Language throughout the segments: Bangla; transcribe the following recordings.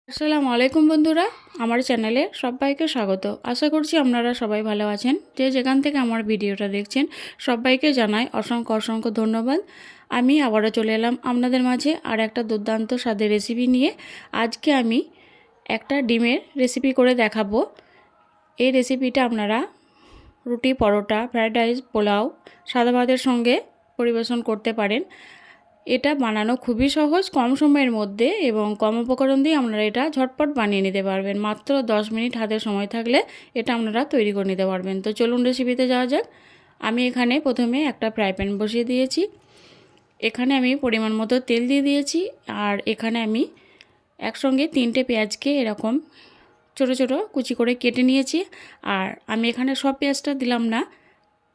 আসসালামু আলাইকুম বন্ধুরা, আমার চ্যানেলে সবাইকে স্বাগত। আশা করছি আপনারা সবাই ভালো আছেন। যেখান থেকে আমার ভিডিওটা দেখছেন সবাইকে জানাই অসংখ্য অসংখ্য ধন্যবাদ। আমি আবারও চলে এলাম আপনাদের মাঝে আর একটা দুর্দান্ত স্বাদের রেসিপি নিয়ে। আজকে আমি একটা ডিমের রেসিপি করে দেখাবো। এই রেসিপিটা আপনারা রুটি, পরোটা, ফ্রাইড রাইস, পোলাও, সাদা ভাতের সঙ্গে পরিবেশন করতে পারেন। এটা বানানো খুবই সহজ, কম সময়ের মধ্যে এবং কম উপকরণ দিয়ে আপনারা এটা ঝটপট বানিয়ে নিতে পারবেন। মাত্র 10 মিনিট হাতে সময় থাকলে এটা আপনারা তৈরি করে নিতে পারবেন। তো চলুন রেসিপিতে যাওয়া যাক। আমি এখানে প্রথমে একটা ফ্রাই প্যান বসিয়ে দিয়েছি। এখানে আমি পরিমাণ মতো তেল দিয়ে দিয়েছি। আর এখানে আমি একসঙ্গে 3টে পেঁয়াজকে এরকম ছোট ছোট কুচি করে কেটে নিয়েছি। আর আমি এখানে সব পেঁয়াজটা দিলাম না,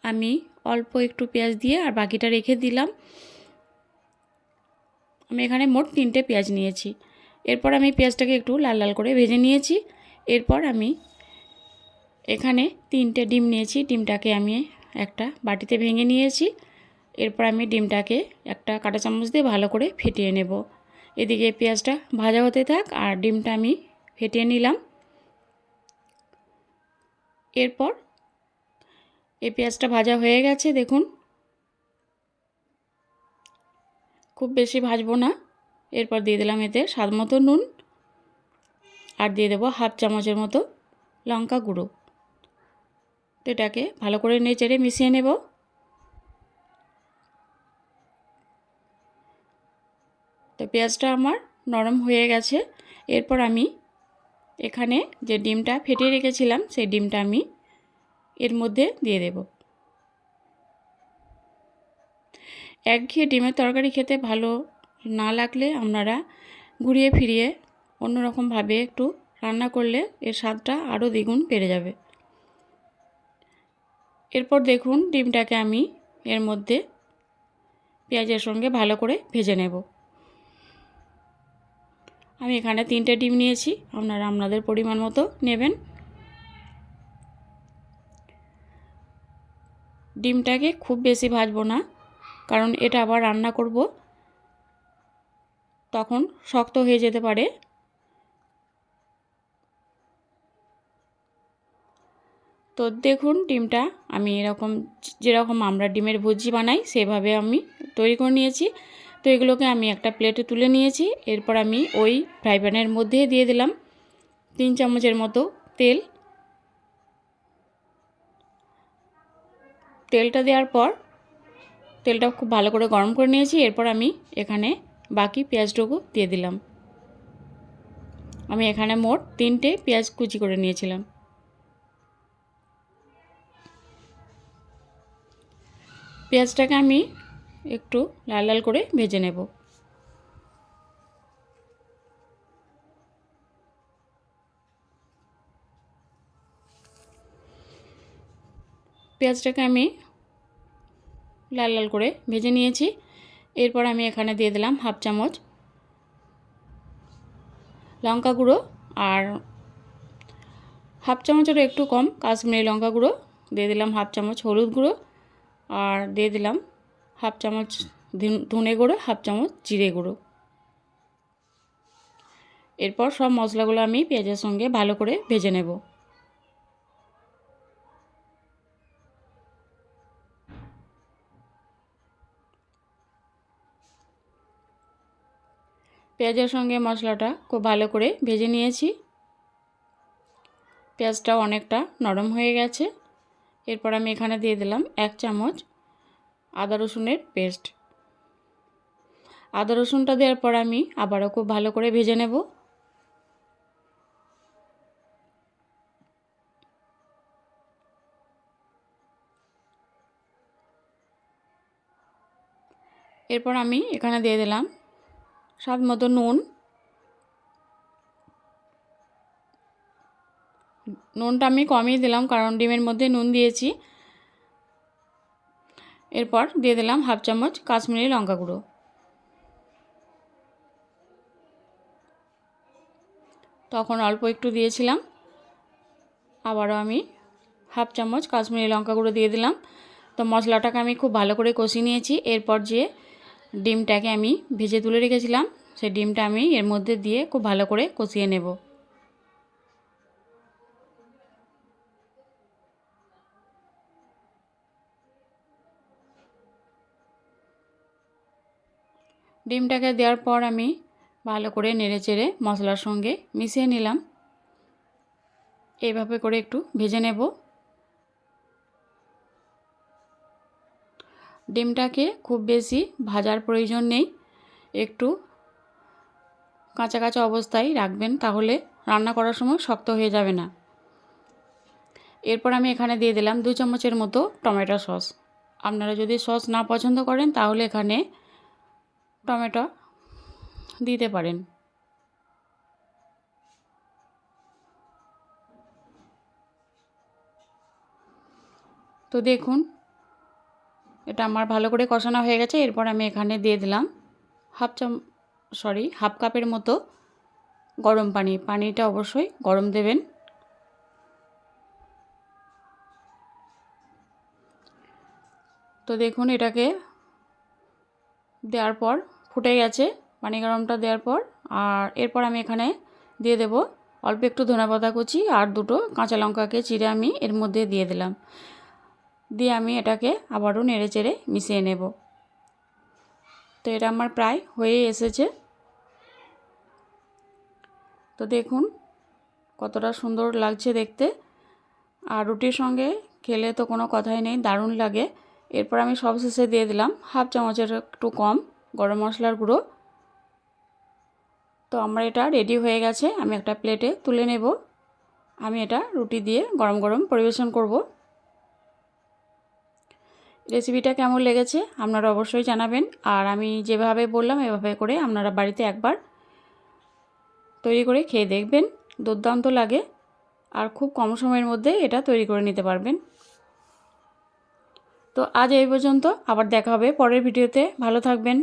আমি অল্প একটু পেঁয়াজ দিয়ে আর বাকিটা রেখে দিলাম। আমি এখানে মোট 3টে পেঁয়াজ নিয়েছি। এরপর আমি পেঁয়াজটাকে একটু লাল লাল করে ভেজে নিয়েছি। এরপর আমি এখানে 3টে ডিম নিয়েছি। ডিমটাকে আমি একটা বাটিতে ভেঙে নিয়েছি। এরপর আমি ডিমটাকে একটা কাঁটা চামচ দিয়ে ভালো করে ফেটিয়ে নেব। এদিকে পেঁয়াজটা ভাজা হতে থাক আর ডিমটা আমি ফেটিয়ে নিলাম। এরপর এই পেঁয়াজটা ভাজা হয়ে গেছে, দেখুন। খুব বেশি ভাজবো না। এরপর দিয়ে দিলাম এতে স্বাদ মতো নুন আর দিয়ে দেবো হাফ চামচের মতো লঙ্কা গুঁড়ো। তো এটাকে ভালো করে নেড়ে মিশিয়ে নেব। তো পেঁয়াজটা আমার নরম হয়ে গেছে। এরপর আমি এখানে যে ডিমটা ফেটিয়ে রেখেছিলাম সেই ডিমটা আমি এর মধ্যে দিয়ে দেব। একঘেয়ে ডিমের তরকারি খেতে ভালো না লাগলে আপনারা ঘুরিয়ে ফিরিয়ে অন্যরকমভাবে একটু রান্না করলে এর স্বাদটা আরও দ্বিগুণ বেড়ে যাবে। এরপর দেখুন ডিমটাকে আমি এর মধ্যে পেঁয়াজের সঙ্গে ভালো করে ভেজে নেব। আমি এখানে 3টে ডিম নিয়েছি, আপনারা আপনাদের পরিমাণ মতো নেবেন। ডিমটাকে খুব বেশি ভাজবো না, কারণ এটা আবার রান্না করব, তখন শক্ত হয়ে যেতে পারে। তো দেখুন ডিমটা আমি এরকম যেরকম আমরা ডিমের ভুজি বানাই সেভাবে আমি তৈরি করে নিয়েছি। তো এগুলোকে আমি একটা প্লেটে তুলে নিয়েছি। এরপর আমি ওই ফ্রাই প্যানের মধ্যে দিয়ে দিলাম 3 চামচের মতো তেল। তেলটা দেওয়ার পর তেলটা খুব ভালো করে গরম করে নিয়েছি। এরপর আমি এখানে বাকি পেঁয়াজটুকু দিয়ে দিলাম। আমি এখানে মোট 3টে পেঁয়াজ কুচি করে নিয়েছিলাম। পেঁয়াজটাকে আমি একটু লাল লাল করে ভেজে নেব। পেঁয়াজটাকে আমি লাল লাল করে ভেজে নিয়েছি। এরপর আমি এখানে দিয়ে দিলাম হাফ চামচ লঙ্কা গুঁড়ো আর হাফ চামচেরও একটু কম কাশ্মীরি লঙ্কা গুঁড়ো, দিয়ে দিলাম হাফ চামচ হলুদ গুঁড়ো আর দিয়ে দিলাম হাফ চামচ ধনে গুঁড়ো, হাফ চামচ জিরে গুঁড়ো। এরপর সব মশলাগুলো আমি পেঁয়াজের সঙ্গে ভালো করে ভেজে নেব। পেঁয়াজের সঙ্গে মশলাটা খুব ভালো করে ভেজে নিয়েছি। পেঁয়াজটাও অনেকটা নরম হয়ে গেছে। এরপর আমি এখানে দিয়ে দিলাম 1 চামচ আদা রসুনের পেস্ট। আদা রসুনটা দেওয়ার পর আমি আবারও খুব ভালো করে ভেজে নেব। এরপর আমি এখানে দিয়ে দিলাম স্বাদ মতো নুন। নুনটা আমি কমই দিলাম কারণ ডিমের মধ্যে নুন দিয়েছি। এরপর দিয়ে দিলাম হাফ চামচ কাশ্মীরি লঙ্কা গুঁড়ো। তখন অল্প একটু দিয়েছিলাম, আবারও আমি হাফ চামচ কাশ্মীরি লঙ্কা গুঁড়ো দিয়ে দিলাম। তো মশলাটাকে আমি খুব ভালো করে কষিয়ে নিয়েছি। এরপর যে ডিমটাকে আমি ভেজে তুলে রেখেছিলাম সেই ডিমটা আমি এর মধ্যে দিয়ে খুব ভালো করে কষিয়ে নেব। ডিমটাকে দেওয়ার পর আমি ভালো করে নেড়েচেড়ে মশলার সঙ্গে মিশিয়ে নিলাম। এইভাবে করে একটু ভেজে নেব। ডিমটাকে খুব বেশি ভাজার প্রয়োজন নেই, একটু কাঁচা কাঁচা অবস্থায় রাখবেন, তাহলে রান্না করার সময় শক্ত হয়ে যাবে না। এরপর আমি এখানে দিয়ে দিলাম 2 চামচের মতো টমেটো সস। আপনারা যদি সস না পছন্দ করেন তাহলে এখানে টমেটো দিতে পারেন। তো দেখুন এটা আমার ভালো করে কষানো হয়ে গেছে। এরপর আমি এখানে দিয়ে দিলাম হাফ কাপের মতো গরম পানি। পানিটা অবশ্যই গরম দেবেন। তো দেখুন এটাকে দেওয়ার পর ফুটে গেছে পানি গরমটা দেওয়ার পর। আর এরপর আমি এখানে দিয়ে দেব অল্প একটু ধনেপাতা কুচি আর 2টো কাঁচা লঙ্কাকে চিড়ে আমি এর মধ্যে দিয়ে দিলাম। দিয়ে আমি এটাকে আবারও নেড়েচেড়ে মিশিয়ে নেব। তো এটা আমার প্রায় হয়ে এসেছে। তো দেখুন কতটা সুন্দর লাগছে দেখতে, আর রুটির সঙ্গে খেলে তো কোনো কথাই নেই, দারুণ লাগে। এরপর আমি সবশেষে দিয়ে দিলাম হাফ চামচের একটু কম গরম মশলার গুঁড়ো। তো আমার এটা রেডি হয়ে গেছে। আমি একটা প্লেটে তুলে নেব। আমি এটা রুটি দিয়ে গরম গরম পরিবেশন করব। রেসিপিটা কেমন লেগেছে আপনারা অবশ্যই জানাবেন। আর আমি যেভাবে বললাম এভাবে করে আপনারা বাড়িতে একবার তৈরি করে খেয়ে দেখবেন, দুর্দান্ত লাগে। আর খুব কম সময়ের মধ্যে এটা তৈরি করে নিতে পারবেন। তো আজ এই পর্যন্ত, আবার দেখা হবে পরের ভিডিওতে। ভালো থাকবেন।